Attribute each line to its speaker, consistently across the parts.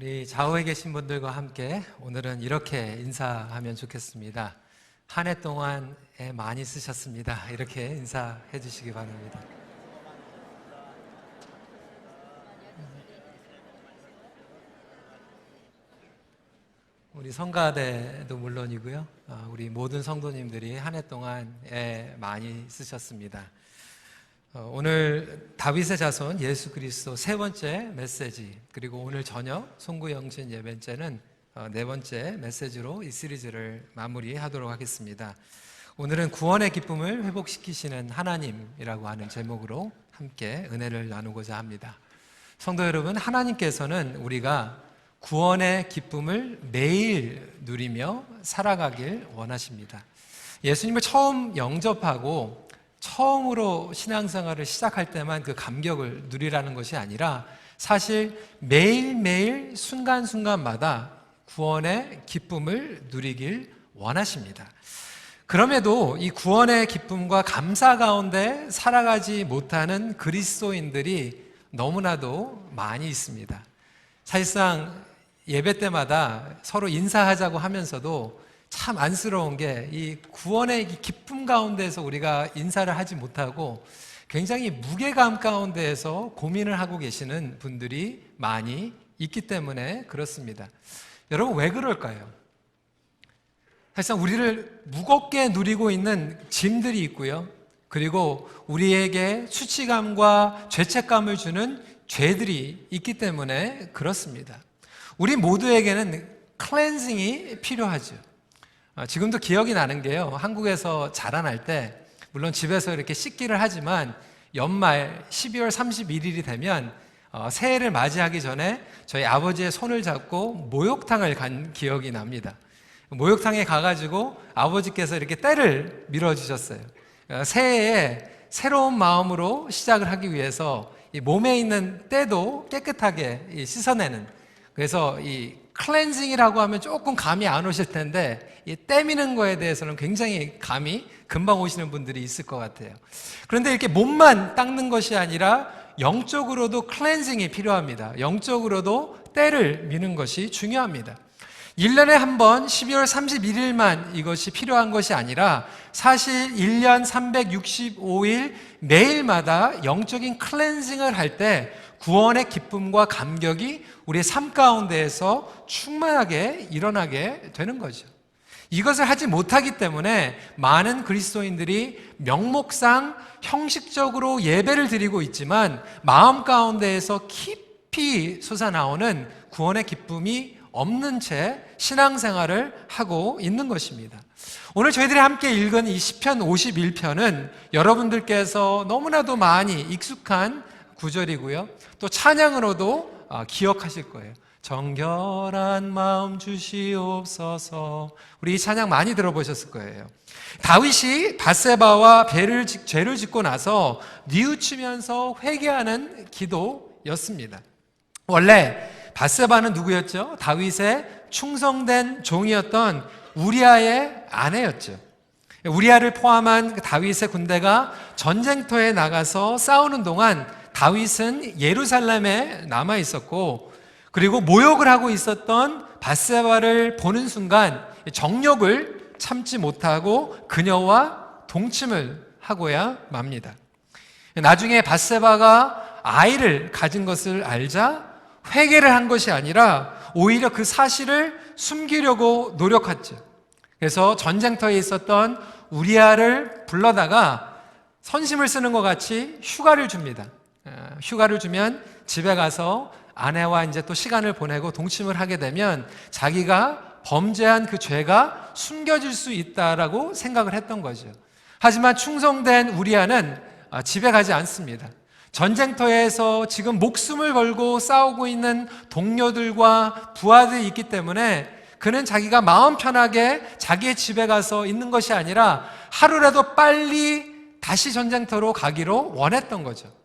Speaker 1: 우리 좌우에 계신 분들과 함께 오늘은 이렇게 인사하면 좋겠습니다. 한 해 동안 애 많이 쓰셨습니다. 이렇게 인사해 주시기 바랍니다. 우리 성가대도 물론이고요. 우리 모든 성도님들이 한 해 동안 애 많이 쓰셨습니다. 오늘 다윗의 자손 예수 그리스도 세 번째 메시지, 그리고 오늘 저녁 송구영신 예배째는 네 번째 메시지로 이 시리즈를 마무리하도록 하겠습니다. 오늘은 구원의 기쁨을 회복시키시는 하나님이라고 하는 제목으로 함께 은혜를 나누고자 합니다. 성도 여러분, 하나님께서는 우리가 구원의 기쁨을 매일 누리며 살아가길 원하십니다. 예수님을 처음 영접하고 처음으로 신앙생활을 시작할 때만 그 감격을 누리라는 것이 아니라 사실 매일매일 순간순간마다 구원의 기쁨을 누리길 원하십니다. 그럼에도 이 구원의 기쁨과 감사 가운데 살아가지 못하는 그리스도인들이 너무나도 많이 있습니다. 사실상 예배 때마다 서로 인사하자고 하면서도 참 안쓰러운 게 이 구원의 기쁨 가운데에서 우리가 인사를 하지 못하고 굉장히 무게감 가운데에서 고민을 하고 계시는 분들이 많이 있기 때문에 그렇습니다. 여러분, 왜 그럴까요? 사실상 우리를 무겁게 누리고 있는 짐들이 있고요. 그리고 우리에게 수치감과 죄책감을 주는 죄들이 있기 때문에 그렇습니다. 우리 모두에게는 클렌징이 필요하죠. 지금도 기억이 나는 게요, 한국에서 자라날 때 물론 집에서 이렇게 씻기를 하지만 연말 12월 31일이 되면 새해를 맞이하기 전에 저희 아버지의 손을 잡고 목욕탕을 간 기억이 납니다. 목욕탕에 가가지고 아버지께서 이렇게 때를 밀어주셨어요. 새해에 새로운 마음으로 시작을 하기 위해서 이 몸에 있는 때도 깨끗하게 씻어내는, 그래서 이 클렌징이라고 하면 조금 감이 안 오실 텐데 이 떼미는 거에 대해서는 굉장히 감이 금방 오시는 분들이 있을 것 같아요. 그런데 이렇게 몸만 닦는 것이 아니라 영적으로도 클렌징이 필요합니다. 영적으로도 때를 미는 것이 중요합니다. 1년에 한 번 12월 31일만 이것이 필요한 것이 아니라 사실 1년 365일 매일마다 영적인 클렌징을 할 때 구원의 기쁨과 감격이 우리의 삶 가운데에서 충만하게 일어나게 되는 거죠. 이것을 하지 못하기 때문에 많은 그리스도인들이 명목상 형식적으로 예배를 드리고 있지만 마음 가운데에서 깊이 솟아나오는 구원의 기쁨이 없는 채 신앙생활을 하고 있는 것입니다. 오늘 저희들이 함께 읽은 이 시편 51편은 여러분들께서 너무나도 많이 익숙한 구절이고요, 또 찬양으로도 기억하실 거예요. 정결한 마음 주시옵소서. 우리 이 찬양 많이 들어보셨을 거예요. 다윗이 밧세바와 죄를 짓고 나서 뉘우치면서 회개하는 기도였습니다. 원래 밧세바는 누구였죠? 다윗의 충성된 종이었던 우리아의 아내였죠. 우리아를 포함한 다윗의 군대가 전쟁터에 나가서 싸우는 동안 다윗은 예루살렘에 남아 있었고, 그리고 모욕을 하고 있었던 밧세바를 보는 순간 정욕을 참지 못하고 그녀와 동침을 하고야 맙니다. 나중에 밧세바가 아이를 가진 것을 알자 회개를 한 것이 아니라 오히려 그 사실을 숨기려고 노력했죠. 그래서 전쟁터에 있었던 우리아를 불러다가 선심을 쓰는 것 같이 휴가를 줍니다. 휴가를 주면 집에 가서 아내와 이제 또 시간을 보내고 동침을 하게 되면 자기가 범죄한 그 죄가 숨겨질 수 있다라고 생각을 했던 거죠. 하지만 충성된 우리아는 집에 가지 않습니다. 전쟁터에서 지금 목숨을 걸고 싸우고 있는 동료들과 부하들이 있기 때문에 그는 자기가 마음 편하게 자기의 집에 가서 있는 것이 아니라 하루라도 빨리 다시 전쟁터로 가기로 원했던 거죠.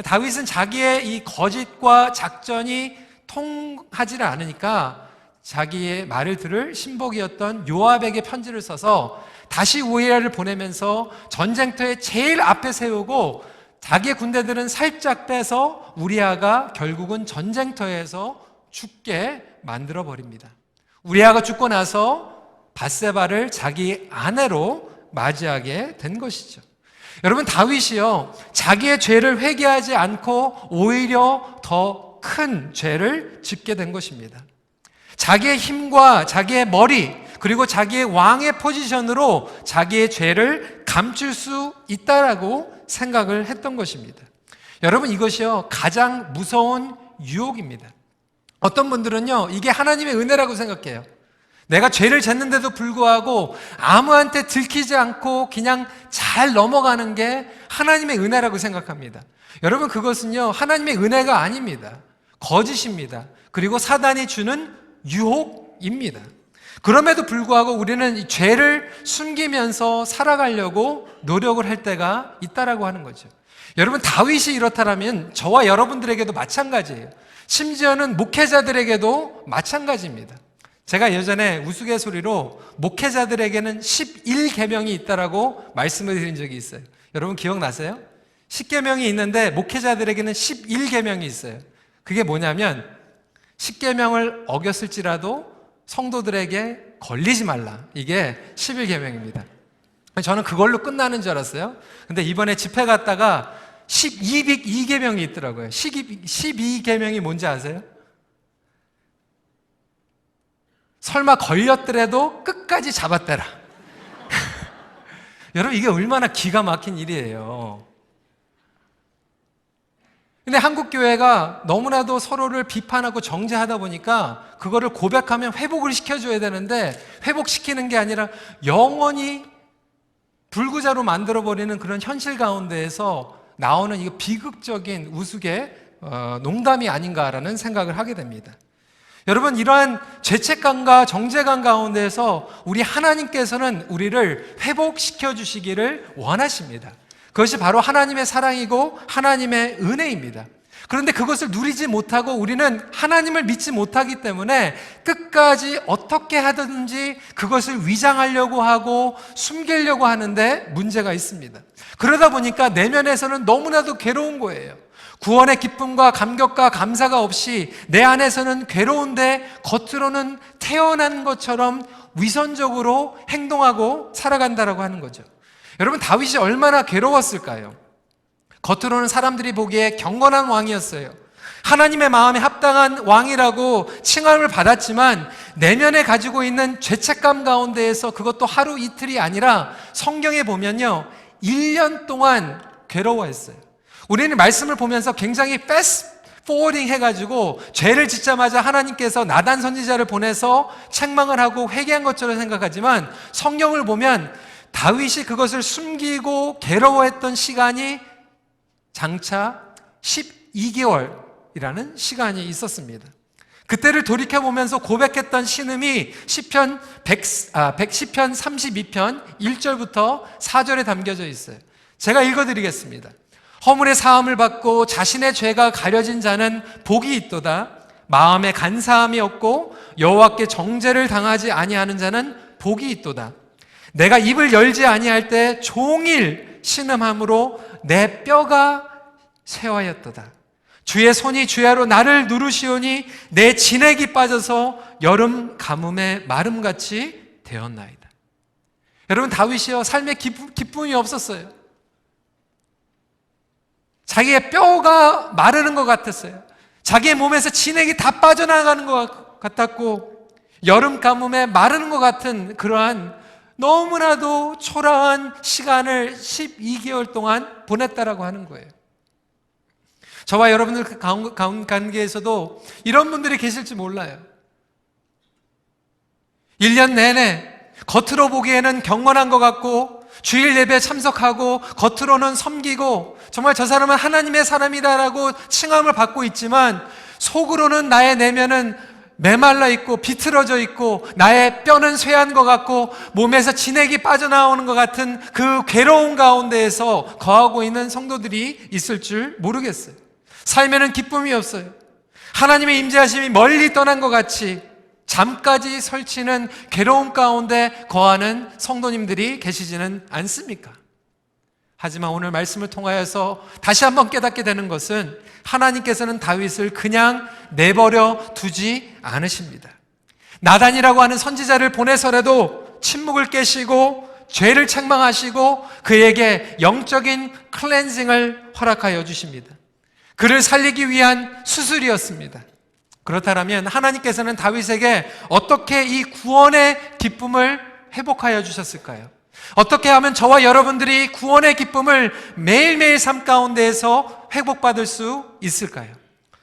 Speaker 1: 다윗은 자기의 이 거짓과 작전이 통하지를 않으니까 자기의 말을 들을 신복이었던 요압에게 편지를 써서 다시 우리아를 보내면서 전쟁터에 제일 앞에 세우고 자기의 군대들은 살짝 떼서 우리아가 결국은 전쟁터에서 죽게 만들어 버립니다. 우리아가 죽고 나서 밧세바를 자기 아내로 맞이하게 된 것이죠. 여러분, 다윗이요, 자기의 죄를 회개하지 않고 오히려 더 큰 죄를 짓게 된 것입니다. 자기의 힘과 자기의 머리, 그리고 자기의 왕의 포지션으로 자기의 죄를 감출 수 있다라고 생각을 했던 것입니다. 여러분, 이것이요, 가장 무서운 유혹입니다. 어떤 분들은요, 이게 하나님의 은혜라고 생각해요. 내가 죄를 졌는데도 불구하고 아무한테 들키지 않고 그냥 잘 넘어가는 게 하나님의 은혜라고 생각합니다. 여러분, 그것은요, 하나님의 은혜가 아닙니다. 거짓입니다. 그리고 사단이 주는 유혹입니다. 그럼에도 불구하고 우리는 이 죄를 숨기면서 살아가려고 노력을 할 때가 있다라고 하는 거죠. 여러분, 다윗이 이렇다면 저와 여러분들에게도 마찬가지예요. 심지어는 목회자들에게도 마찬가지입니다. 제가 예전에 우스갯소리로 목회자들에게는 11계명이 있다라고 말씀을 드린 적이 있어요. 여러분 기억나세요? 10계명이 있는데 목회자들에게는 11계명이 있어요. 그게 뭐냐면 10계명을 어겼을지라도 성도들에게 걸리지 말라. 이게 11계명입니다. 저는 그걸로 끝나는 줄 알았어요. 근데 이번에 집회 갔다가 12계명이 있더라고요. 12계명이 뭔지 아세요? 설마 걸렸더라도 끝까지 잡았대라. 여러분, 이게 얼마나 기가 막힌 일이에요. 근데 한국교회가 너무나도 서로를 비판하고 정죄하다 보니까 그거를 고백하면 회복을 시켜줘야 되는데 회복시키는 게 아니라 영원히 불구자로 만들어버리는 그런 현실 가운데에서 나오는 이 비극적인 우스개 농담이 아닌가라는 생각을 하게 됩니다. 여러분, 이러한 죄책감과 정죄감 가운데서 우리 하나님께서는 우리를 회복시켜 주시기를 원하십니다. 그것이 바로 하나님의 사랑이고 하나님의 은혜입니다. 그런데 그것을 누리지 못하고 우리는 하나님을 믿지 못하기 때문에 끝까지 어떻게 하든지 그것을 위장하려고 하고 숨기려고 하는데 문제가 있습니다. 그러다 보니까 내면에서는 너무나도 괴로운 거예요. 구원의 기쁨과 감격과 감사가 없이 내 안에서는 괴로운데 겉으로는 태어난 것처럼 위선적으로 행동하고 살아간다라고 하는 거죠. 여러분, 다윗이 얼마나 괴로웠을까요? 겉으로는 사람들이 보기에 경건한 왕이었어요. 하나님의 마음에 합당한 왕이라고 칭함을 받았지만 내면에 가지고 있는 죄책감 가운데에서 그것도 하루 이틀이 아니라 성경에 보면요, 1년 동안 괴로워했어요. 우리는 말씀을 보면서 굉장히 패스트 포워딩 해가지고 죄를 짓자마자 하나님께서 나단 선지자를 보내서 책망을 하고 회개한 것처럼 생각하지만 성경을 보면 다윗이 그것을 숨기고 괴로워했던 시간이 장차 12개월이라는 시간이 있었습니다. 그때를 돌이켜보면서 고백했던 신음이 시편 32편 1절부터 4절에 담겨져 있어요. 제가 읽어드리겠습니다. 허물의 사함을 받고 자신의 죄가 가려진 자는 복이 있도다. 마음에 간사함이 없고 여호와께 정죄를 당하지 아니하는 자는 복이 있도다. 내가 입을 열지 아니할 때 종일 신음함으로 내 뼈가 쇠하였도다. 주의 손이 주야로 나를 누르시오니 내 진액이 빠져서 여름 가뭄에 마름같이 되었나이다. 여러분, 다윗이요, 삶에 기쁨이 없었어요. 자기의 뼈가 마르는 것 같았어요. 자기의 몸에서 진액이 다 빠져나가는 것 같았고 여름 가뭄에 마르는 것 같은 그러한 너무나도 초라한 시간을 12개월 동안 보냈다라고 하는 거예요. 저와 여러분들 관계에서도 이런 분들이 계실지 몰라요. 1년 내내 겉으로 보기에는 경건한 것 같고 주일 예배에 참석하고 겉으로는 섬기고 정말 저 사람은 하나님의 사람이다라고 칭함을 받고 있지만 속으로는 나의 내면은 메말라 있고 비틀어져 있고 나의 뼈는 쇠한 것 같고 몸에서 진액이 빠져나오는 것 같은 그 괴로운 가운데에서 거하고 있는 성도들이 있을 줄 모르겠어요. 삶에는 기쁨이 없어요. 하나님의 임재하심이 멀리 떠난 것 같이 잠까지 설치는 괴로움 가운데 거하는 성도님들이 계시지는 않습니까? 하지만 오늘 말씀을 통하여서 다시 한번 깨닫게 되는 것은 하나님께서는 다윗을 그냥 내버려 두지 않으십니다. 나단이라고 하는 선지자를 보내서라도 침묵을 깨시고 죄를 책망하시고 그에게 영적인 클렌징을 허락하여 주십니다. 그를 살리기 위한 수술이었습니다. 그렇다면 하나님께서는 다윗에게 어떻게 이 구원의 기쁨을 회복하여 주셨을까요? 어떻게 하면 저와 여러분들이 구원의 기쁨을 매일매일 삶 가운데에서 회복받을 수 있을까요?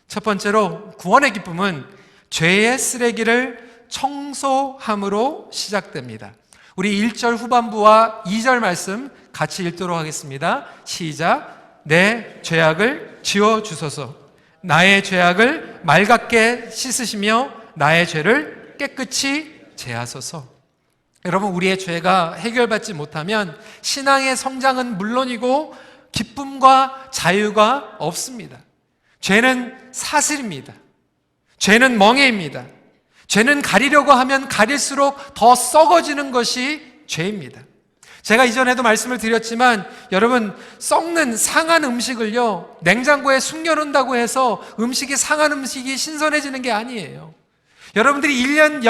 Speaker 1: 첫 번째로 구원의 기쁨은 죄의 쓰레기를 청소함으로 시작됩니다. 우리 1절 후반부와 2절 말씀 같이 읽도록 하겠습니다. 시작. 내 죄악을 지워주소서. 나의 죄악을 맑게 씻으시며 나의 죄를 깨끗이 제하소서. 여러분, 우리의 죄가 해결받지 못하면 신앙의 성장은 물론이고 기쁨과 자유가 없습니다. 죄는 사슬입니다. 죄는 멍에입니다. 죄는 가리려고 하면 가릴수록 더 썩어지는 것이 죄입니다. 제가 이전에도 말씀을 드렸지만 여러분, 썩는 상한 음식을요 냉장고에 숨겨놓는다고 해서 음식이 상한 음식이 신선해지는 게 아니에요. 여러분들이 1년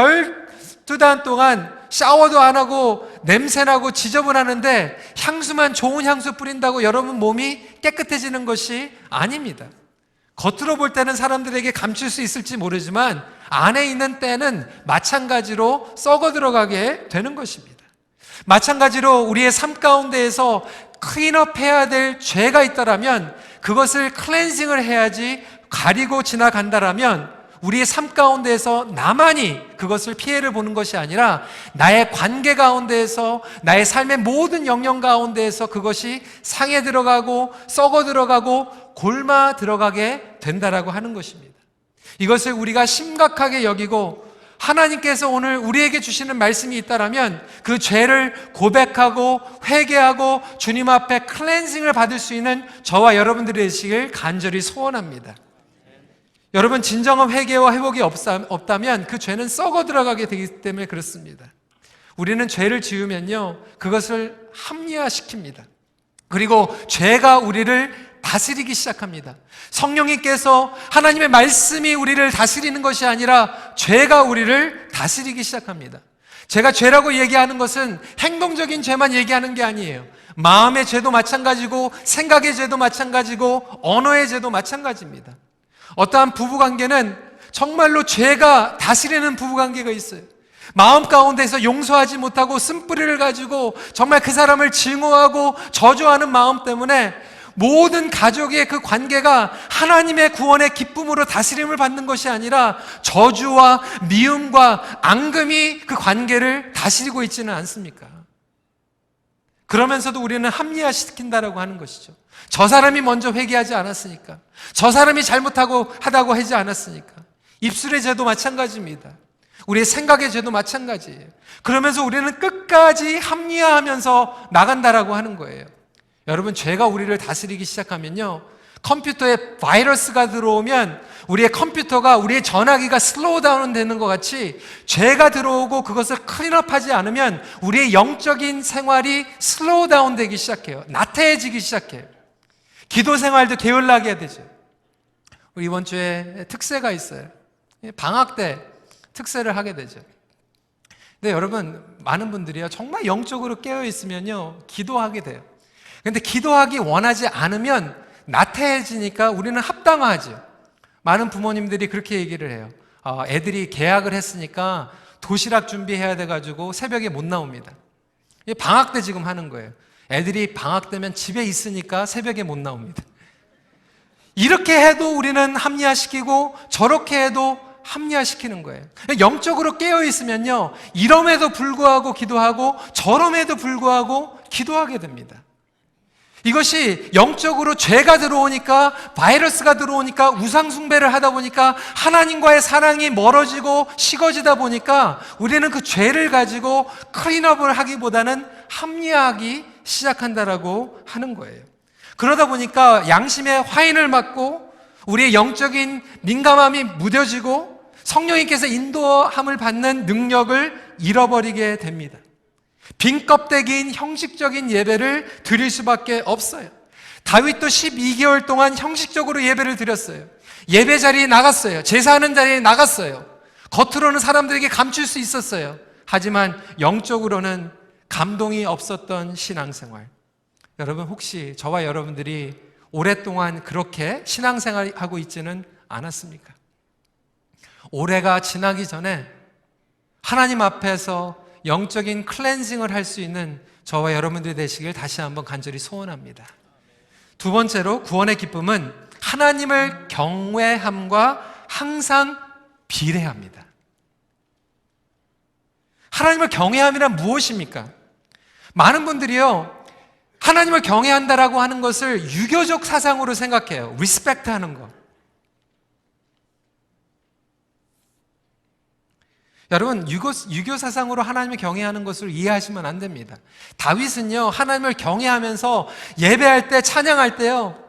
Speaker 1: 12달 동안 샤워도 안 하고 냄새나고 지저분하는데 향수만 좋은 향수 뿌린다고 여러분 몸이 깨끗해지는 것이 아닙니다. 겉으로 볼 때는 사람들에게 감출 수 있을지 모르지만 안에 있는 때는 마찬가지로 썩어 들어가게 되는 것입니다. 마찬가지로 우리의 삶 가운데에서 클린업해야 될 죄가 있다라면 그것을 클렌징을 해야지, 가리고 지나간다라면 우리의 삶 가운데에서 나만이 그것을 피해를 보는 것이 아니라 나의 관계 가운데에서, 나의 삶의 모든 영역 가운데에서 그것이 상해 들어가고 썩어 들어가고 골마 들어가게 된다라고 하는 것입니다. 이것을 우리가 심각하게 여기고 하나님께서 오늘 우리에게 주시는 말씀이 있다라면 그 죄를 고백하고 회개하고 주님 앞에 클렌징을 받을 수 있는 저와 여러분들이 되시길 간절히 소원합니다. 여러분, 진정한 회개와 회복이 없다면 그 죄는 썩어 들어가게 되기 때문에 그렇습니다. 우리는 죄를 지으면요 그것을 합리화시킵니다. 그리고 죄가 우리를 다스리기 시작합니다. 성령님께서, 하나님의 말씀이 우리를 다스리는 것이 아니라 죄가 우리를 다스리기 시작합니다. 제가 죄라고 얘기하는 것은 행동적인 죄만 얘기하는 게 아니에요. 마음의 죄도 마찬가지고 생각의 죄도 마찬가지고 언어의 죄도 마찬가지입니다. 어떠한 부부관계는 정말로 죄가 다스리는 부부관계가 있어요. 마음 가운데서 용서하지 못하고 쓴뿌리를 가지고 정말 그 사람을 증오하고 저주하는 마음 때문에 모든 가족의 그 관계가 하나님의 구원의 기쁨으로 다스림을 받는 것이 아니라 저주와 미움과 앙금이 그 관계를 다스리고 있지는 않습니까? 그러면서도 우리는 합리화시킨다라고 하는 것이죠. 저 사람이 먼저 회개하지 않았으니까, 저 사람이 잘못하고 하다고 하지 않았으니까. 입술의 죄도 마찬가지입니다. 우리의 생각의 죄도 마찬가지예요. 그러면서 우리는 끝까지 합리화하면서 나간다라고 하는 거예요. 여러분, 죄가 우리를 다스리기 시작하면요 컴퓨터에 바이러스가 들어오면 우리의 컴퓨터가, 우리의 전화기가 슬로우 다운 되는 것 같이 죄가 들어오고 그것을 클린업하지 않으면 우리의 영적인 생활이 슬로우 다운 되기 시작해요. 나태해지기 시작해요. 기도 생활도 게을러하게 되죠. 우리 이번 주에 특세가 있어요. 방학 때 특세를 하게 되죠. 근데 여러분, 많은 분들이요 정말 영적으로 깨어 있으면요 기도하게 돼요. 근데 기도하기 원하지 않으면 나태해지니까 우리는 합당화하죠. 많은 부모님들이 그렇게 얘기를 해요. 애들이 개학을 했으니까 도시락 준비해야 돼가지고 새벽에 못 나옵니다. 방학 때 지금 하는 거예요. 애들이 방학 때면 집에 있으니까 새벽에 못 나옵니다. 이렇게 해도 우리는 합리화시키고 저렇게 해도 합리화시키는 거예요. 영적으로 깨어 있으면요 이럼에도 불구하고 기도하고 저럼에도 불구하고 기도하게 됩니다. 이것이 영적으로 죄가 들어오니까, 바이러스가 들어오니까, 우상숭배를 하다 보니까 하나님과의 사랑이 멀어지고 식어지다 보니까 우리는 그 죄를 가지고 클린업을 하기보다는 합리화하기 시작한다라고 하는 거예요. 그러다 보니까 양심의 화인을 맞고 우리의 영적인 민감함이 무뎌지고 성령님께서 인도함을 받는 능력을 잃어버리게 됩니다. 빈 껍데기인 형식적인 예배를 드릴 수밖에 없어요. 다윗도 12개월 동안 형식적으로 예배를 드렸어요. 예배 자리에 나갔어요. 제사하는 자리에 나갔어요. 겉으로는 사람들에게 감출 수 있었어요. 하지만 영적으로는 감동이 없었던 신앙생활. 여러분, 혹시 저와 여러분들이 오랫동안 그렇게 신앙생활하고 있지는 않았습니까? 올해가 지나기 전에 하나님 앞에서 영적인 클렌징을 할 수 있는 저와 여러분들이 되시길 다시 한번 간절히 소원합니다. 두 번째로 구원의 기쁨은 하나님을 경외함과 항상 비례합니다. 하나님을 경외함이란 무엇입니까? 많은 분들이요, 하나님을 경외한다라고 하는 것을 유교적 사상으로 생각해요. 리스펙트 하는 거. 여러분, 유교 사상으로 하나님을 경외하는 것을 이해하시면 안 됩니다. 다윗은요, 하나님을 경외하면서 예배할 때, 찬양할 때요,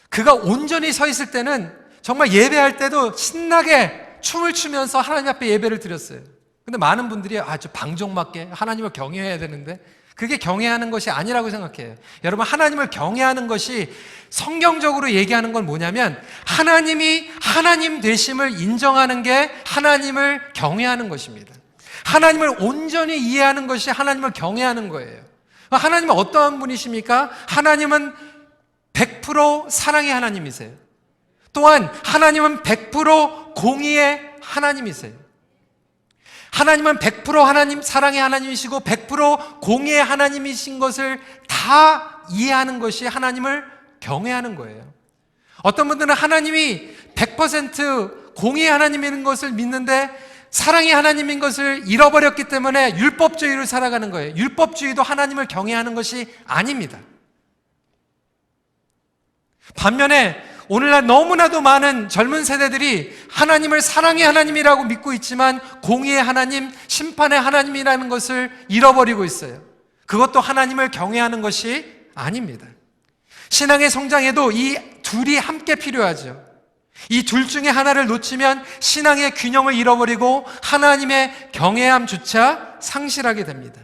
Speaker 1: 그가 온전히 서 있을 때는 정말 예배할 때도 신나게 춤을 추면서 하나님 앞에 예배를 드렸어요. 근데 많은 분들이 아주 방종맞게 하나님을 경외해야 되는데 그게 경외하는 것이 아니라고 생각해요. 여러분, 하나님을 경외하는 것이 성경적으로 얘기하는 건 뭐냐면 하나님이 하나님 되심을 인정하는 게 하나님을 경외하는 것입니다. 하나님을 온전히 이해하는 것이 하나님을 경외하는 거예요. 하나님은 어떠한 분이십니까? 하나님은 100% 사랑의 하나님이세요. 또한 하나님은 100% 공의의 하나님이세요. 하나님은 100% 하나님, 사랑의 하나님이시고 100% 공의의 하나님이신 것을 다 이해하는 것이 하나님을 경외하는 거예요. 어떤 분들은 하나님이 100% 공의의 하나님인 것을 믿는데 사랑의 하나님인 것을 잃어버렸기 때문에 율법주의로 살아가는 거예요. 율법주의도 하나님을 경외하는 것이 아닙니다. 반면에 오늘날 너무나도 많은 젊은 세대들이 하나님을 사랑의 하나님이라고 믿고 있지만 공의의 하나님, 심판의 하나님이라는 것을 잃어버리고 있어요. 그것도 하나님을 경외하는 것이 아닙니다. 신앙의 성장에도 이 둘이 함께 필요하죠. 이 둘 중에 하나를 놓치면 신앙의 균형을 잃어버리고 하나님의 경외함조차 상실하게 됩니다.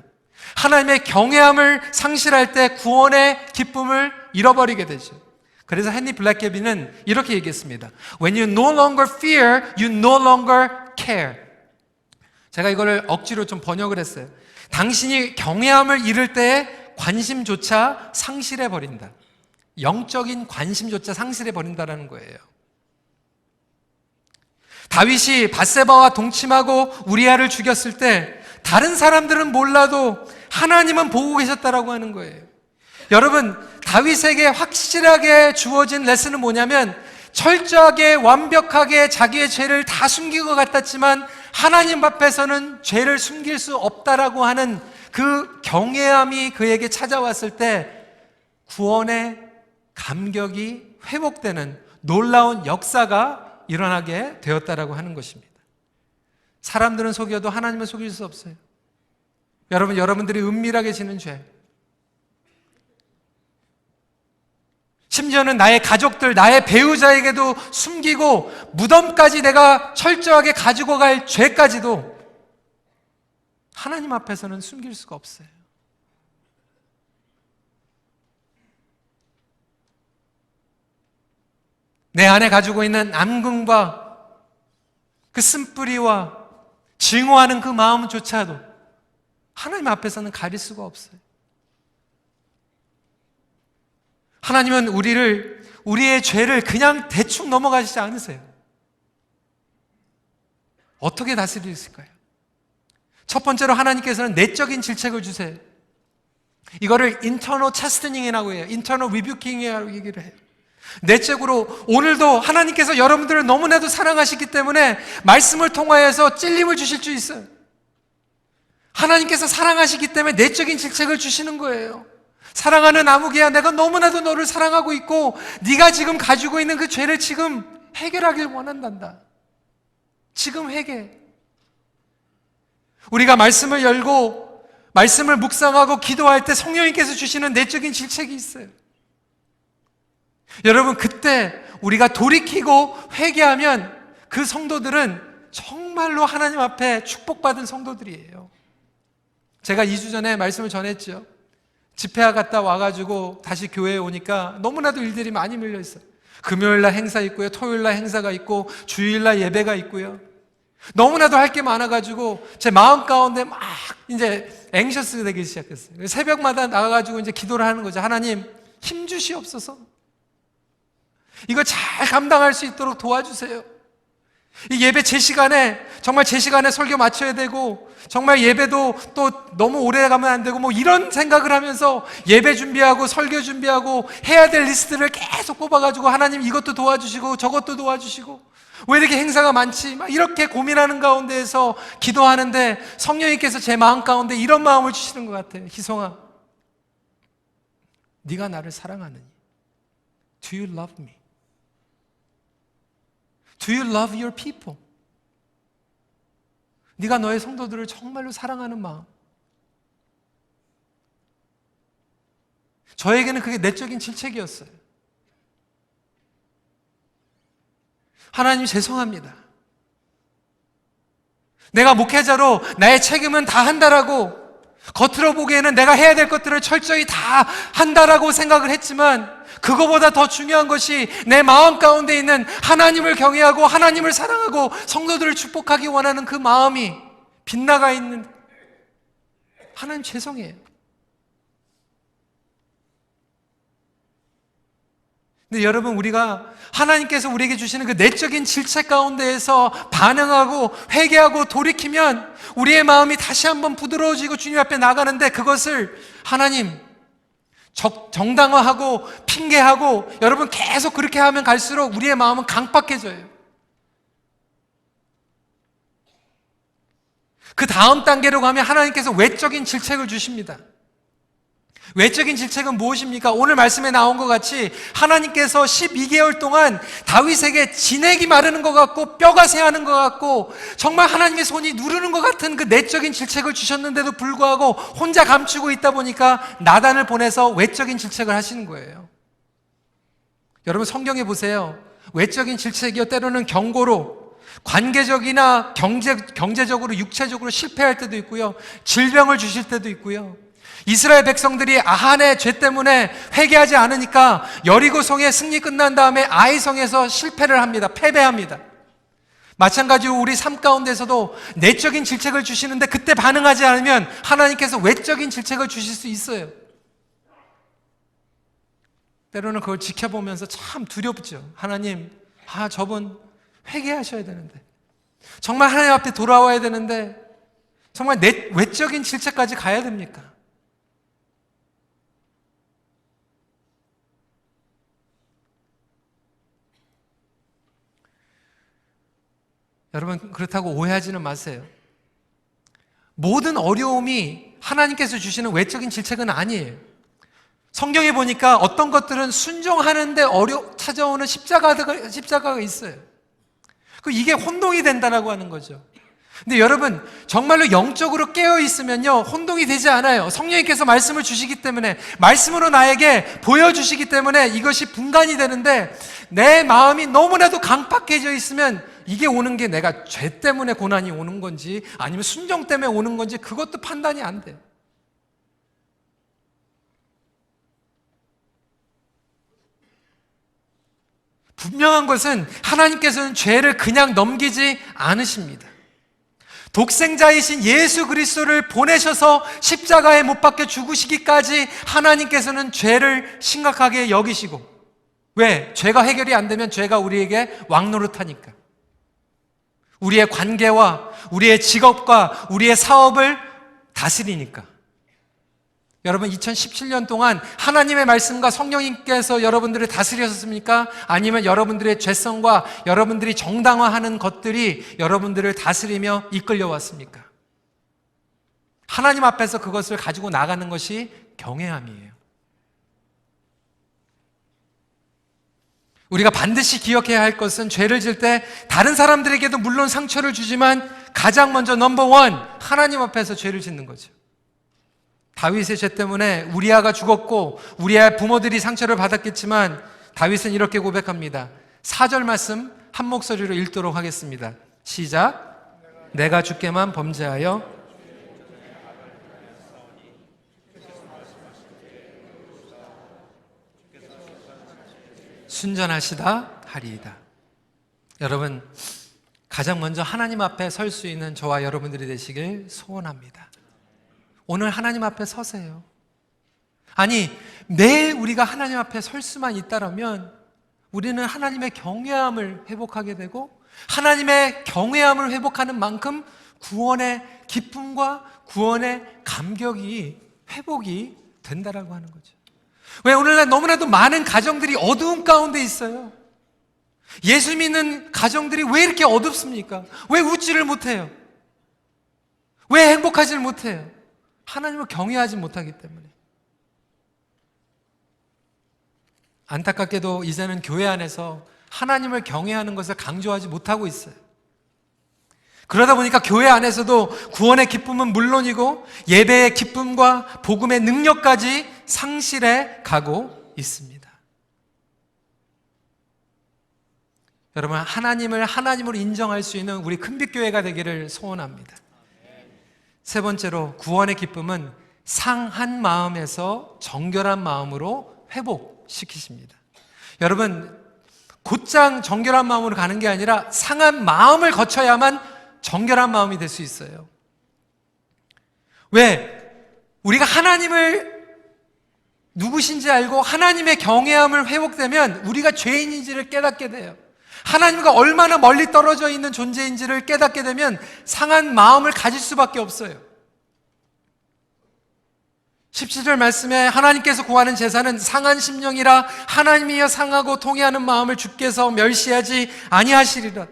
Speaker 1: 하나님의 경외함을 상실할 때 구원의 기쁨을 잃어버리게 되죠. 그래서 헨리 블랙개비는 이렇게 얘기했습니다. When you no longer fear, you no longer care. 제가 이거를 억지로 좀 번역을 했어요. 당신이 경외함을 잃을 때 관심조차 상실해버린다. 영적인 관심조차 상실해버린다라는 거예요. 다윗이 밧세바와 동침하고 우리아를 죽였을 때 다른 사람들은 몰라도 하나님은 보고 계셨다라고 하는 거예요. 여러분, 다윗에게 확실하게 주어진 레슨은 뭐냐면 철저하게 완벽하게 자기의 죄를 다 숨긴 것 같았지만 하나님 앞에서는 죄를 숨길 수 없다라고 하는 그 경외함이 그에게 찾아왔을 때 구원의 감격이 회복되는 놀라운 역사가 일어나게 되었다라고 하는 것입니다. 사람들은 속여도 하나님은 속일 수 없어요. 여러분들이 은밀하게 지는 죄, 심지어는 나의 가족들, 나의 배우자에게도 숨기고 무덤까지 내가 철저하게 가지고 갈 죄까지도 하나님 앞에서는 숨길 수가 없어요. 내 안에 가지고 있는 암금과 그 쓴뿌리와 증오하는 그 마음조차도 하나님 앞에서는 가릴 수가 없어요. 하나님은 우리의 죄를 그냥 대충 넘어가시지 않으세요. 어떻게 다스리실까요? 첫 번째로 하나님께서는 내적인 질책을 주세요. 이거를 internal chastening이라고 해요. internal rebuking이라고 얘기를 해요. 내적으로 오늘도 하나님께서 여러분들을 너무나도 사랑하시기 때문에 말씀을 통하여서 찔림을 주실 수 있어요. 하나님께서 사랑하시기 때문에 내적인 질책을 주시는 거예요. 사랑하는 아무개야, 내가 너무나도 너를 사랑하고 있고 네가 지금 가지고 있는 그 죄를 지금 해결하길 원한단다. 지금 해결해. 우리가 말씀을 열고 말씀을 묵상하고 기도할 때 성령님께서 주시는 내적인 질책이 있어요. 여러분, 그때 우리가 돌이키고 회개하면 그 성도들은 정말로 하나님 앞에 축복받은 성도들이에요. 제가 2주 전에 말씀을 전했죠. 집회 갔다 와가지고 다시 교회에 오니까 너무나도 일들이 많이 밀려 있어요. 금요일날 행사 있고요, 토요일날 행사가 있고, 주일날 예배가 있고요. 너무나도 할 게 많아가지고 제 마음 가운데 막 이제 앵셔스 되기 시작했어요. 새벽마다 나가가지고 이제 기도를 하는 거죠. 하나님, 힘 주시옵소서. 이거 잘 감당할 수 있도록 도와주세요. 이 예배 제 시간에, 정말 제 시간에 설교 마쳐야 되고, 정말 예배도 또 너무 오래 가면 안 되고, 뭐 이런 생각을 하면서 예배 준비하고 설교 준비하고 해야 될 리스트를 계속 뽑아가지고, 하나님 이것도 도와주시고 저것도 도와주시고, 왜 이렇게 행사가 많지? 막 이렇게 고민하는 가운데에서 기도하는데 성령님께서 제 마음 가운데 이런 마음을 주시는 것 같아요. 희성아, 네가 나를 사랑하느니? Do you love me? Do you love your people? 네가 너의 성도들을 정말로 사랑하는 마음. 저에게는 그게 내적인 질책이었어요. 하나님 죄송합니다. 내가 목회자로 나의 책임은 다 한다라고, 겉으로 보기에는 내가 해야 될 것들을 철저히 다 한다라고 생각을 했지만, 그거보다 더 중요한 것이 내 마음 가운데 있는 하나님을 경외하고 하나님을 사랑하고 성도들을 축복하기 원하는 그 마음이 빗나가 있는, 하나님 죄송해요. 근데 여러분, 우리가 하나님께서 우리에게 주시는 그 내적인 질책 가운데에서 반응하고 회개하고 돌이키면 우리의 마음이 다시 한번 부드러워지고 주님 앞에 나가는데, 그것을 하나님 정당화하고 핑계하고 여러분 계속 그렇게 하면 갈수록 우리의 마음은 강팍해져요. 그 다음 단계로 가면 하나님께서 외적인 질책을 주십니다. 외적인 질책은 무엇입니까? 오늘 말씀에 나온 것 같이 하나님께서 12개월 동안 다윗에게 진액이 마르는 것 같고 뼈가 새하는 것 같고 정말 하나님의 손이 누르는 것 같은 그 내적인 질책을 주셨는데도 불구하고 혼자 감추고 있다 보니까 나단을 보내서 외적인 질책을 하시는 거예요. 여러분, 성경에 보세요. 외적인 질책이요, 때로는 경고로, 관계적이나 경제적으로, 육체적으로 실패할 때도 있고요, 질병을 주실 때도 있고요. 이스라엘 백성들이 아한의 죄 때문에 회개하지 않으니까 여리고성의 승리 끝난 다음에 아이성에서 실패를 합니다. 패배합니다. 마찬가지로 우리 삶 가운데서도 내적인 질책을 주시는데 그때 반응하지 않으면 하나님께서 외적인 질책을 주실 수 있어요. 때로는 그걸 지켜보면서 참 두렵죠. 하나님, 저분 회개하셔야 되는데, 정말 하나님 앞에 돌아와야 되는데 정말 외적인 질책까지 가야 됩니까? 여러분, 그렇다고 오해하지는 마세요. 모든 어려움이 하나님께서 주시는 외적인 질책은 아니에요. 성경에 보니까 어떤 것들은 순종하는데 찾아오는 십자가가 있어요. 이게 혼동이 된다라고 하는 거죠. 근데 여러분, 정말로 영적으로 깨어 있으면요, 혼동이 되지 않아요. 성령님께서 말씀을 주시기 때문에, 말씀으로 나에게 보여주시기 때문에 이것이 분간이 되는데, 내 마음이 너무나도 강팍해져 있으면 이게 오는 게 내가 죄 때문에 고난이 오는 건지 아니면 순종 때문에 오는 건지 그것도 판단이 안 돼요. 분명한 것은 하나님께서는 죄를 그냥 넘기지 않으십니다. 독생자이신 예수 그리스도를 보내셔서 십자가에 못 박혀 죽으시기까지 하나님께서는 죄를 심각하게 여기시고, 왜? 죄가 해결이 안 되면 죄가 우리에게 왕노릇하니까. 우리의 관계와 우리의 직업과 우리의 사업을 다스리니까. 여러분, 2017년 동안 하나님의 말씀과 성령님께서 여러분들을 다스리셨습니까? 아니면 여러분들의 죄성과 여러분들이 정당화하는 것들이 여러분들을 다스리며 이끌려 왔습니까? 하나님 앞에서 그것을 가지고 나가는 것이 경외함이에요. 우리가 반드시 기억해야 할 것은, 죄를 질 때 다른 사람들에게도 물론 상처를 주지만 가장 먼저 넘버원, 하나님 앞에서 죄를 짓는 거죠. 다윗의 죄 때문에 우리아가 죽었고 우리아의 부모들이 상처를 받았겠지만 다윗은 이렇게 고백합니다. 4절 말씀 한 목소리로 읽도록 하겠습니다. 시작. 내가 주께만 범죄하여 순전하시다 하리이다. 여러분, 가장 먼저 하나님 앞에 설 수 있는 저와 여러분들이 되시길 소원합니다. 오늘 하나님 앞에 서세요. 아니, 매일 우리가 하나님 앞에 설 수만 있다면 우리는 하나님의 경외함을 회복하게 되고, 하나님의 경외함을 회복하는 만큼 구원의 기쁨과 구원의 감격이 회복이 된다라고 하는 거죠. 왜 오늘날 너무나도 많은 가정들이 어두운 가운데 있어요? 예수 믿는 가정들이 왜 이렇게 어둡습니까? 왜 웃지를 못해요? 왜 행복하지를 못해요? 하나님을 경외하지 못하기 때문에. 안타깝게도 이제는 교회 안에서 하나님을 경외하는 것을 강조하지 못하고 있어요. 그러다 보니까 교회 안에서도 구원의 기쁨은 물론이고 예배의 기쁨과 복음의 능력까지 상실해 가고 있습니다. 여러분, 하나님을 하나님으로 인정할 수 있는 우리 큰빛교회가 되기를 소원합니다. 세 번째로, 구원의 기쁨은 상한 마음에서 정결한 마음으로 회복시키십니다. 여러분, 곧장 정결한 마음으로 가는 게 아니라 상한 마음을 거쳐야만 정결한 마음이 될 수 있어요. 왜? 우리가 하나님을 누구신지 알고 하나님의 경외함을 회복되면 우리가 죄인인지를 깨닫게 돼요. 하나님과 얼마나 멀리 떨어져 있는 존재인지를 깨닫게 되면 상한 마음을 가질 수밖에 없어요. 17절 말씀에 하나님께서 구하는 제사는 상한 심령이라 하나님이여 상하고 통회하는 마음을 주께서 멸시하지 아니하시리라.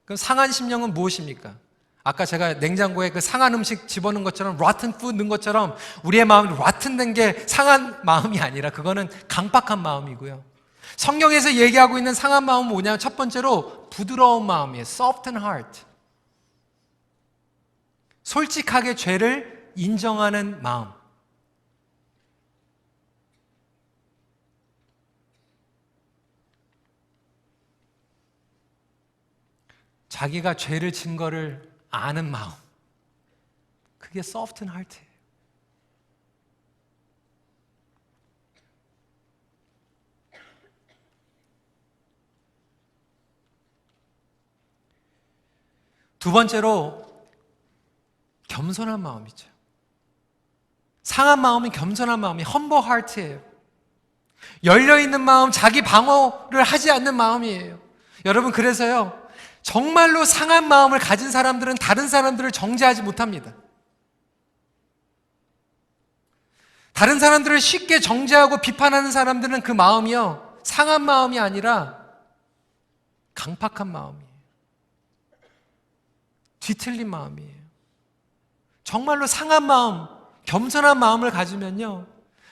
Speaker 1: 그럼 상한 심령은 무엇입니까? 아까 제가 냉장고에 그 상한 음식 집어넣은 것처럼 rotten food 넣은 것처럼 우리의 마음이 rotten 된 게 상한 마음이 아니라 그거는 강박한 마음이고요. 성경에서 얘기하고 있는 상한 마음은 뭐냐면 첫 번째로 부드러운 마음이에요. soft and heart. 솔직하게 죄를 인정하는 마음. 자기가 죄를 진 거를 아는 마음. 그게 soft and heart예요. 두 번째로 겸손한 마음이죠. 상한 마음이 겸손한 마음이 humble heart예요. 열려있는 마음, 자기 방어를 하지 않는 마음이에요. 여러분, 그래서요, 정말로 상한 마음을 가진 사람들은 다른 사람들을 정죄하지 못합니다. 다른 사람들을 쉽게 정죄하고 비판하는 사람들은 그 마음이요, 상한 마음이 아니라 강팍한 마음이에요. 뒤틀린 마음이에요. 정말로 상한 마음, 겸손한 마음을 가지면요,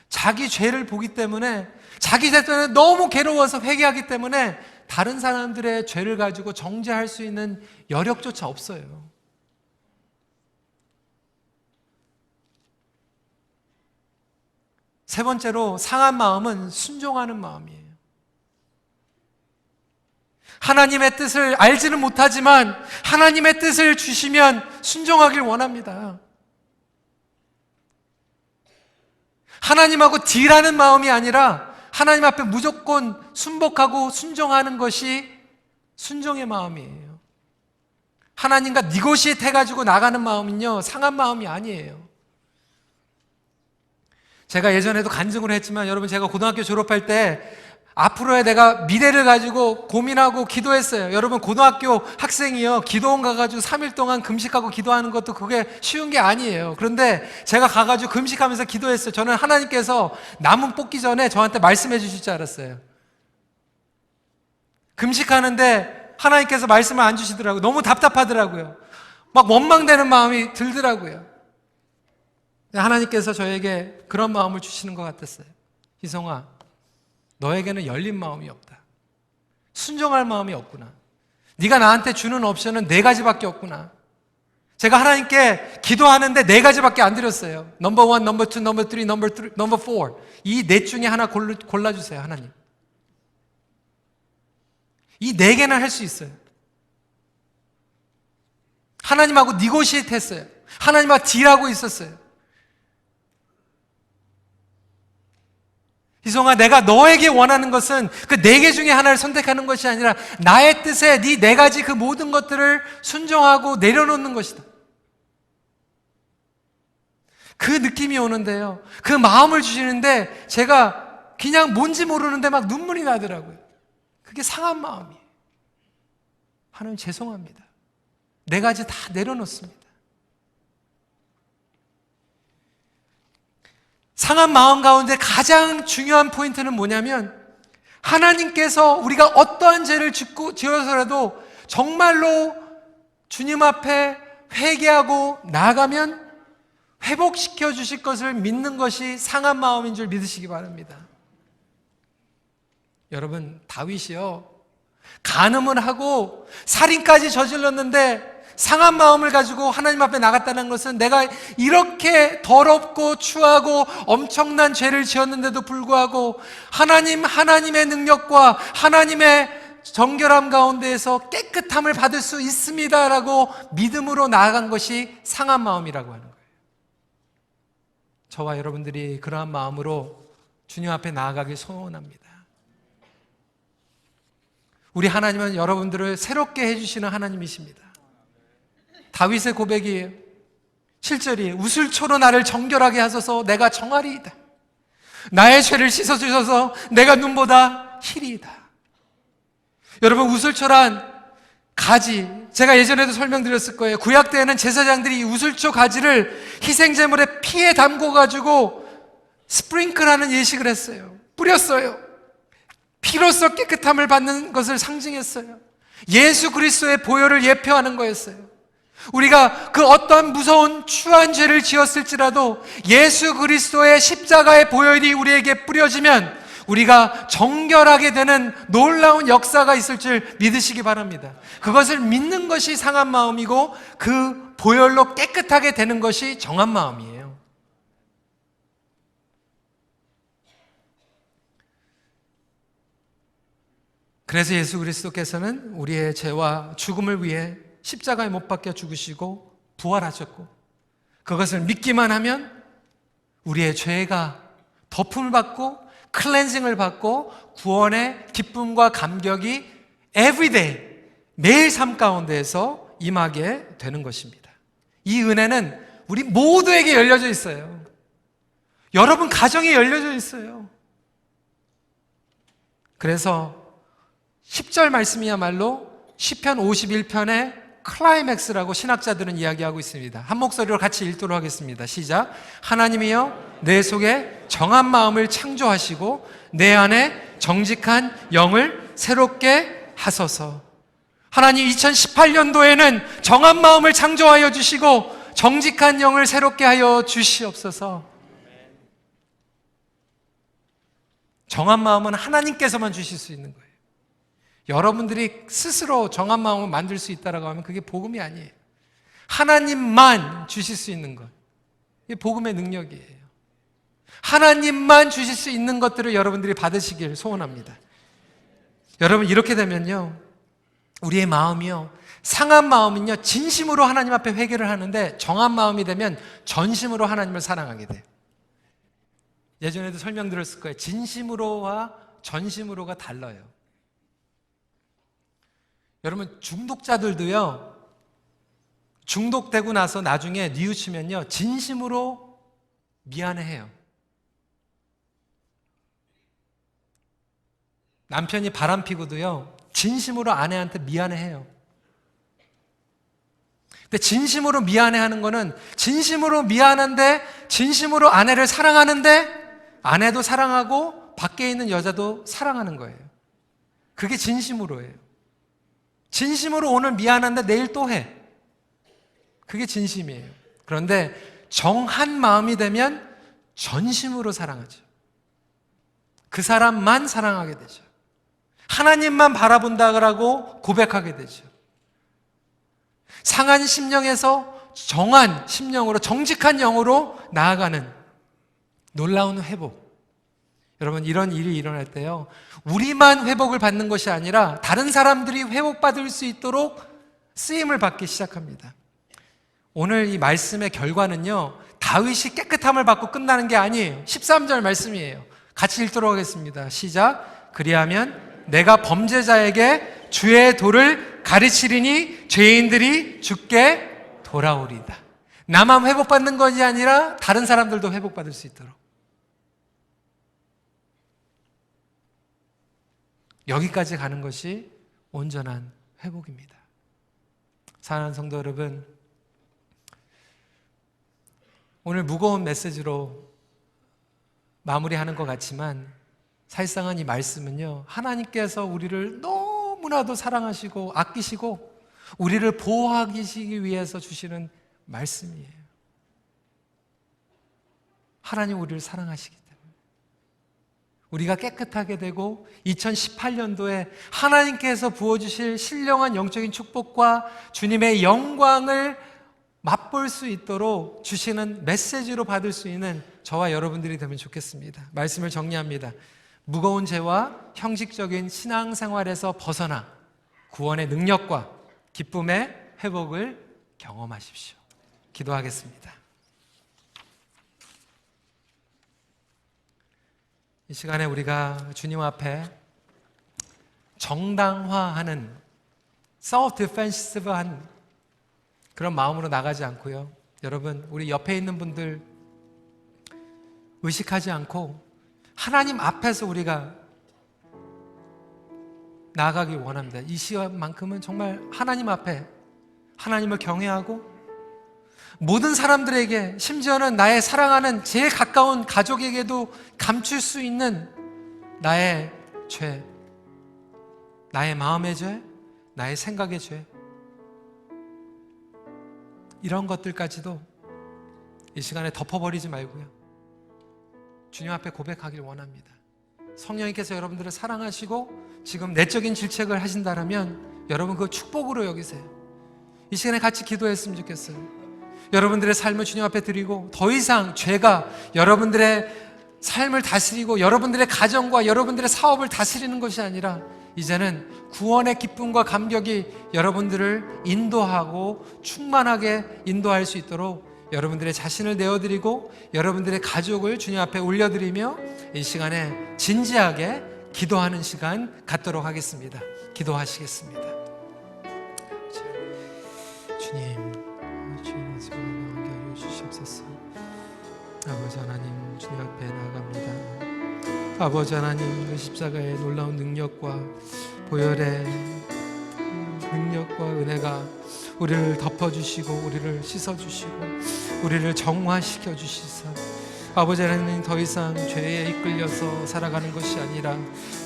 Speaker 1: 자기 죄를 보기 때문에, 자기 죄 때문에 너무 괴로워서 회개하기 때문에 다른 사람들의 죄를 가지고 정죄할 수 있는 여력조차 없어요. 세 번째로, 상한 마음은 순종하는 마음이에요. 하나님의 뜻을 알지는 못하지만 하나님의 뜻을 주시면 순종하길 원합니다. 하나님하고 딜하는 마음이 아니라 하나님 앞에 무조건 순복하고 순종하는 것이 순종의 마음이에요. 하나님과 니고시에이트 해가지고 나가는 마음은요, 상한 마음이 아니에요. 제가 예전에도 간증을 했지만, 여러분, 제가 고등학교 졸업할 때 앞으로의 내가 미래를 가지고 고민하고 기도했어요. 여러분, 고등학교 학생이요, 기도원 가가지고 3일 동안 금식하고 기도하는 것도 그게 쉬운 게 아니에요. 그런데 제가 가가지고 금식하면서 기도했어요. 저는 하나님께서 나무 뽑기 전에 저한테 말씀해 주실 줄 알았어요. 금식하는데 하나님께서 말씀을 안 주시더라고요. 너무 답답하더라고요. 막 원망되는 마음이 들더라고요. 하나님께서 저에게 그런 마음을 주시는 것 같았어요. 희성아, 너에게는 열린 마음이 없다. 순종할 마음이 없구나. 네가 나한테 주는 옵션은 4가지밖에 없구나. 제가 하나님께 기도하는데 4가지밖에 안 드렸어요. 넘버 1, 넘버 2, 넘버 3, 넘버 4. 이 4 중에 하나 골라주세요, 하나님. 이 4개는 할 수 있어요. 하나님하고 니고시에이트 했어요. 하나님하고 딜하고 있었어요. 희성아, 내가 너에게 원하는 것은 그 4개 중에 하나를 선택하는 것이 아니라 나의 뜻에 네 4가지 그 모든 것들을 순종하고 내려놓는 것이다. 그 느낌이 오는데요, 그 마음을 주시는데 제가 그냥 뭔지 모르는데 막 눈물이 나더라고요. 그게 상한 마음이에요. 하나님 죄송합니다. 4가지 다 내려놓습니다. 상한 마음 가운데 가장 중요한 포인트는 뭐냐면, 하나님께서 우리가 어떠한 죄를 지어서라도 정말로 주님 앞에 회개하고 나아가면 회복시켜 주실 것을 믿는 것이 상한 마음인 줄 믿으시기 바랍니다. 여러분, 다윗이요, 간음을 하고 살인까지 저질렀는데 상한 마음을 가지고 하나님 앞에 나갔다는 것은 내가 이렇게 더럽고 추하고 엄청난 죄를 지었는데도 불구하고 하나님의 능력과 하나님의 정결함 가운데에서 깨끗함을 받을 수 있습니다라고 믿음으로 나아간 것이 상한 마음이라고 하는 거예요. 저와 여러분들이 그러한 마음으로 주님 앞에 나아가길 소원합니다. 우리 하나님은 여러분들을 새롭게 해주시는 하나님이십니다. 다윗의 고백이에요. 7절이 우슬초로 나를 정결하게 하소서 내가 정하리이다. 나의 죄를 씻어주셔서 내가 눈보다 희리이다. 여러분, 우슬초란 가지, 제가 예전에도 설명드렸을 거예요. 구약 때에는 제사장들이 이 우슬초 가지를 희생제물에 피에 담궈가지고 스프링클하는 예식을 했어요. 뿌렸어요. 피로써 깨끗함을 받는 것을 상징했어요. 예수 그리스도의 보혈을 예표하는 거였어요. 우리가 그 어떠한 무서운 추한 죄를 지었을지라도 예수 그리스도의 십자가의 보혈이 우리에게 뿌려지면 우리가 정결하게 되는 놀라운 역사가 있을 줄 믿으시기 바랍니다. 그것을 믿는 것이 상한 마음이고 그 보혈로 깨끗하게 되는 것이 정한 마음이에요. 그래서 예수 그리스도께서는 우리의 죄와 죽음을 위해 십자가에 못 박혀 죽으시고 부활하셨고, 그것을 믿기만 하면 우리의 죄가 덮음을 받고 클렌징을 받고 구원의 기쁨과 감격이 everyday, 매일 삶 가운데에서 임하게 되는 것입니다. 이 은혜는 우리 모두에게 열려져 있어요. 여러분 가정에 열려져 있어요. 그래서 10절 말씀이야말로 시편 51편의 클라이맥스라고 신학자들은 이야기하고 있습니다. 한 목소리로 같이 읽도록 하겠습니다. 시작. 하나님이여 내 속에 정한 마음을 창조하시고 내 안에 정직한 영을 새롭게 하소서. 하나님, 2018년도에는 정한 마음을 창조하여 주시고 정직한 영을 새롭게 하여 주시옵소서. 정한 마음은 하나님께서만 주실 수 있는 거예요. 여러분들이 스스로 정한 마음을 만들 수 있다고 하면 그게 복음이 아니에요. 하나님만 주실 수 있는 것, 이게 복음의 능력이에요. 하나님만 주실 수 있는 것들을 여러분들이 받으시길 소원합니다. 여러분, 이렇게 되면요, 우리의 마음이요, 상한 마음은요 진심으로 하나님 앞에 회개를 하는데, 정한 마음이 되면 전심으로 하나님을 사랑하게 돼요. 예전에도 설명드렸을 거예요. 진심으로와 전심으로가 달라요. 여러분, 중독자들도요, 중독되고 나서 나중에 뉘우치면요 진심으로 미안해해요. 남편이 바람피고도요 진심으로 아내한테 미안해해요. 근데 진심으로 미안해하는 거는, 진심으로 미안한데 진심으로 아내를 사랑하는데 아내도 사랑하고 밖에 있는 여자도 사랑하는 거예요. 그게 진심으로예요. 진심으로 오늘 미안한데 내일 또 해. 그게 진심이에요. 그런데 정한 마음이 되면 전심으로 사랑하죠. 그 사람만 사랑하게 되죠. 하나님만 바라본다고 고백하게 되죠. 상한 심령에서 정한 심령으로, 정직한 영으로 나아가는 놀라운 회복. 여러분, 이런 일이 일어날 때요, 우리만 회복을 받는 것이 아니라 다른 사람들이 회복받을 수 있도록 쓰임을 받기 시작합니다. 오늘 이 말씀의 결과는요, 다윗이 깨끗함을 받고 끝나는 게 아니에요. 13절 말씀이에요. 같이 읽도록 하겠습니다. 시작. 그리하면 내가 범죄자에게 주의 도를 가르치리니 죄인들이 주께 돌아오리다. 나만 회복받는 것이 아니라 다른 사람들도 회복받을 수 있도록. 여기까지 가는 것이 온전한 회복입니다. 사랑하는 성도 여러분, 오늘 무거운 메시지로 마무리하는 것 같지만 사실상은 이 말씀은요, 하나님께서 우리를 너무나도 사랑하시고 아끼시고 우리를 보호하시기 위해서 주시는 말씀이에요. 하나님 우리를 사랑하시기 때문에 우리가 깨끗하게 되고 2018년도에 하나님께서 부어주실 신령한 영적인 축복과 주님의 영광을 맛볼 수 있도록 주시는 메시지로 받을 수 있는 저와 여러분들이 되면 좋겠습니다. 말씀을 정리합니다. 무거운 죄와 형식적인 신앙생활에서 벗어나 구원의 능력과 기쁨의 회복을 경험하십시오. 기도하겠습니다. 이 시간에 우리가 주님 앞에 정당화하는 self-defensive한 그런 마음으로 나가지 않고요. 여러분, 우리 옆에 있는 분들 의식하지 않고 하나님 앞에서 우리가 나아가길 원합니다. 이 시간만큼은 정말 하나님 앞에 하나님을 경외하고 모든 사람들에게, 심지어는 나의 사랑하는 제일 가까운 가족에게도 감출 수 있는 나의 죄, 나의 마음의 죄, 나의 생각의 죄, 이런 것들까지도 이 시간에 덮어버리지 말고요, 주님 앞에 고백하길 원합니다. 성령님께서 여러분들을 사랑하시고 지금 내적인 질책을 하신다면 여러분 그 축복으로 여기세요. 이 시간에 같이 기도했으면 좋겠어요. 여러분들의 삶을 주님 앞에 드리고 더 이상 죄가 여러분들의 삶을 다스리고 여러분들의 가정과 여러분들의 사업을 다스리는 것이 아니라 이제는 구원의 기쁨과 감격이 여러분들을 인도하고 충만하게 인도할 수 있도록 여러분들의 자신을 내어드리고 여러분들의 가족을 주님 앞에 올려드리며 이 시간에 진지하게 기도하는 시간 갖도록 하겠습니다. 기도하시겠습니다. 주님, 주님의 성령을 함께하여 주시옵소서. 아버지 하나님, 주님 앞에 나아갑니다. 아버지 하나님, 그 십자가의 놀라운 능력과 보혈의 능력과 은혜가 우리를 덮어주시고 우리를 씻어주시고 우리를 정화시켜 주시사 아버지 하나님, 더 이상 죄에 이끌려서 살아가는 것이 아니라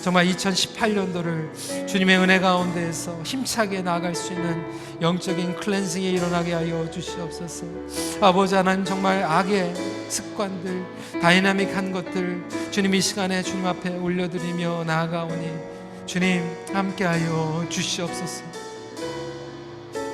Speaker 1: 정말 2018년도를 주님의 은혜 가운데에서 힘차게 나아갈 수 있는 영적인 클렌징이 일어나게 하여 주시옵소서. 아버지 하나님, 정말 악의 습관들, 다이나믹한 것들 주님 이 시간에 주님 앞에 올려드리며 나아가오니 주님 함께하여 주시옵소서.